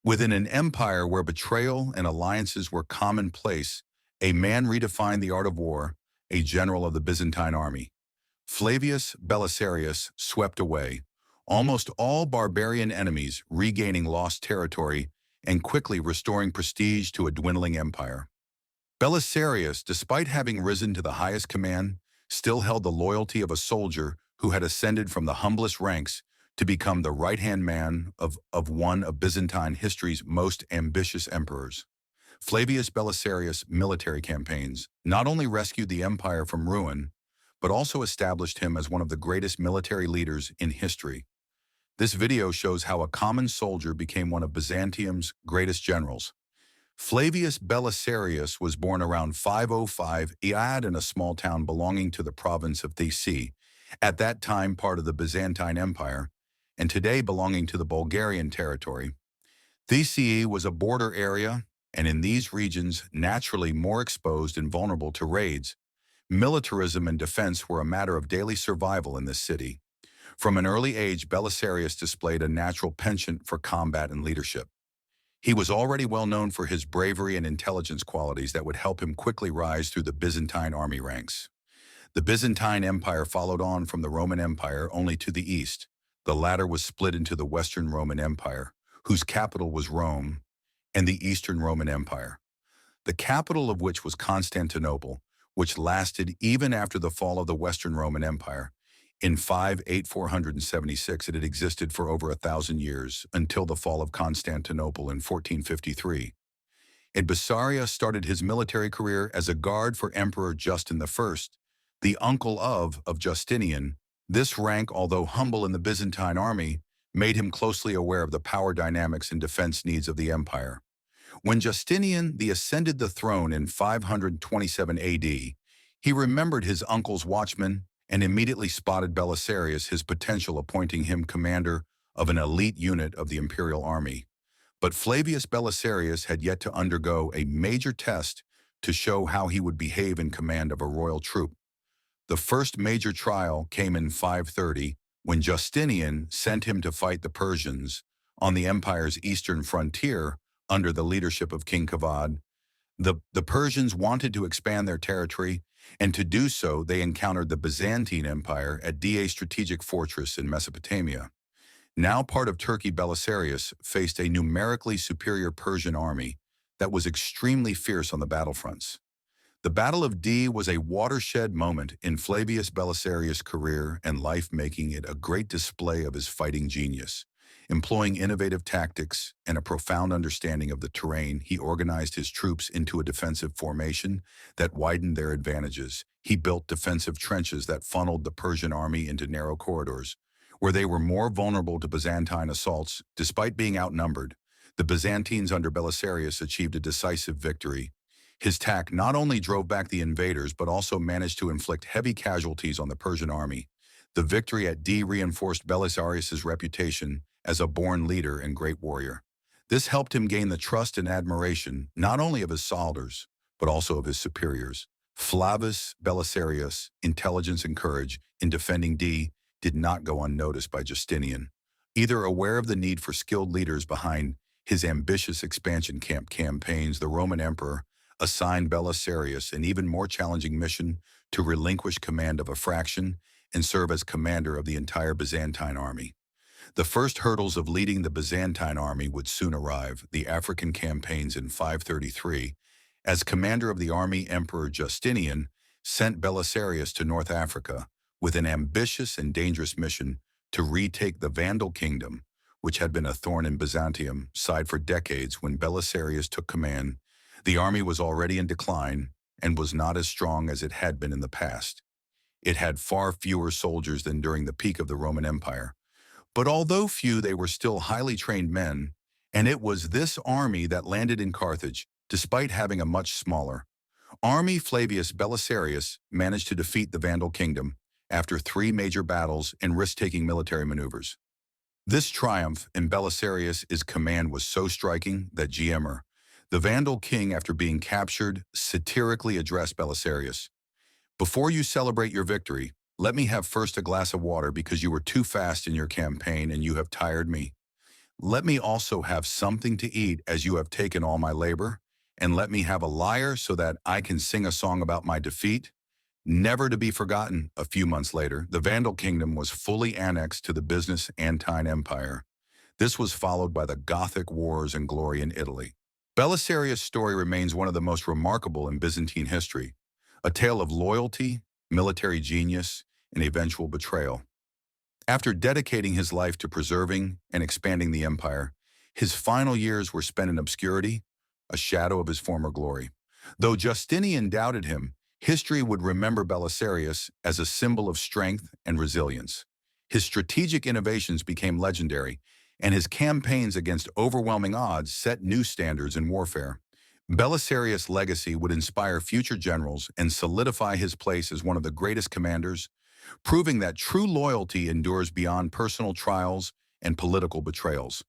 Within an empire where betrayal and alliances were commonplace, a man redefined the art of war, a general of the Byzantine army. Flavius Belisarius swept away, almost all barbarian enemies regaining lost territory and quickly restoring prestige to a dwindling empire. Belisarius, despite having risen to the highest command, still held the loyalty of a soldier who had ascended from the humblest ranks to become the right-hand man of one of Byzantine history's most ambitious emperors. Flavius Belisarius' military campaigns not only rescued the empire from ruin, but also established him as one of the greatest military leaders in history. This video shows how a common soldier became one of Byzantium's greatest generals. Flavius Belisarius was born around 505 AD in a small town belonging to the province of Thessaly, at that time part of the Byzantine Empire, and today belonging to the Bulgarian territory. Thessaly was a border area, and in these regions naturally more exposed and vulnerable to raids. Militarism and defense were a matter of daily survival in this city. From an early age, Belisarius displayed a natural penchant for combat and leadership. He was already well known for his bravery and intelligence qualities that would help him quickly rise through the Byzantine army ranks. The Byzantine Empire followed on from the Roman Empire only to the east. The latter was split into the Western Roman Empire, whose capital was Rome, and the Eastern Roman Empire, the capital of which was Constantinople, which lasted even after the fall of the Western Roman Empire. In 476, it had existed for over 1,000 years, until the fall of Constantinople in 1453. And Belisarius started his military career as a guard for Emperor Justin I, the uncle of Justinian. This rank, although humble in the Byzantine army, made him closely aware of the power dynamics and defense needs of the empire. When Justinian ascended the throne in 527 AD, he remembered his uncle's watchman and immediately spotted Belisarius his potential, appointing him commander of an elite unit of the imperial army. But Flavius Belisarius had yet to undergo a major test to show how he would behave in command of a royal troop. The first major trial came in 530, when Justinian sent him to fight the Persians on the empire's eastern frontier under the leadership of King Kavad. The Persians wanted to expand their territory, and to do so they encountered the Byzantine Empire at a strategic fortress in Mesopotamia. Now part of Turkey, Belisarius faced a numerically superior Persian army that was extremely fierce on the battlefronts. The Battle of was a watershed moment in Flavius Belisarius' career and life, making it a great display of his fighting genius. Employing innovative tactics and a profound understanding of the terrain, he organized his troops into a defensive formation that widened their advantages. He built defensive trenches that funneled the Persian army into narrow corridors, where they were more vulnerable to Byzantine assaults. Despite being outnumbered, the Byzantines under Belisarius achieved a decisive victory. His attack not only drove back the invaders, but also managed to inflict heavy casualties on the Persian army. The victory at reinforced Belisarius' reputation as a born leader and great warrior. This helped him gain the trust and admiration not only of his soldiers, but also of his superiors. Flavius Belisarius' intelligence and courage in defending did not go unnoticed by Justinian. Either aware of the need for skilled leaders behind his ambitious expansion campaigns, the Roman emperor assigned Belisarius an even more challenging mission to relinquish command of a fraction and serve as commander of the entire Byzantine army. The first hurdles of leading the Byzantine army would soon arrive: the African campaigns in 533. As commander of the army, Emperor Justinian sent Belisarius to North Africa with an ambitious and dangerous mission to retake the Vandal kingdom, which had been a thorn in Byzantium side for decades. When Belisarius took command, the army was already in decline and was not as strong as it had been in the past. It had far fewer soldiers than during the peak of the Roman Empire. But although few, they were still highly trained men, and it was this army that landed in Carthage, despite having a much smaller army. Flavius Belisarius managed to defeat the Vandal kingdom after 3 major battles and risk-taking military maneuvers. This triumph in Belisarius' command was so striking that the Vandal king, after being captured, satirically addressed Belisarius: "Before you celebrate your victory, let me have first a glass of water, because you were too fast in your campaign and you have tired me." Let me also have something to eat as you have taken all my labor, and let me have a lyre so that I can sing a song about my defeat. Never to be forgotten, a few months later, the Vandal kingdom was fully annexed to the Byzantine Empire. This was followed by the Gothic Wars and glory in Italy. Belisarius' story remains one of the most remarkable in Byzantine history, a tale of loyalty, military genius, and eventual betrayal. After dedicating his life to preserving and expanding the empire, his final years were spent in obscurity, a shadow of his former glory. Though Justinian doubted him, history would remember Belisarius as a symbol of strength and resilience. His strategic innovations became legendary, and his campaigns against overwhelming odds set new standards in warfare. Belisarius' legacy would inspire future generals and solidify his place as one of the greatest commanders, proving that true loyalty endures beyond personal trials and political betrayals.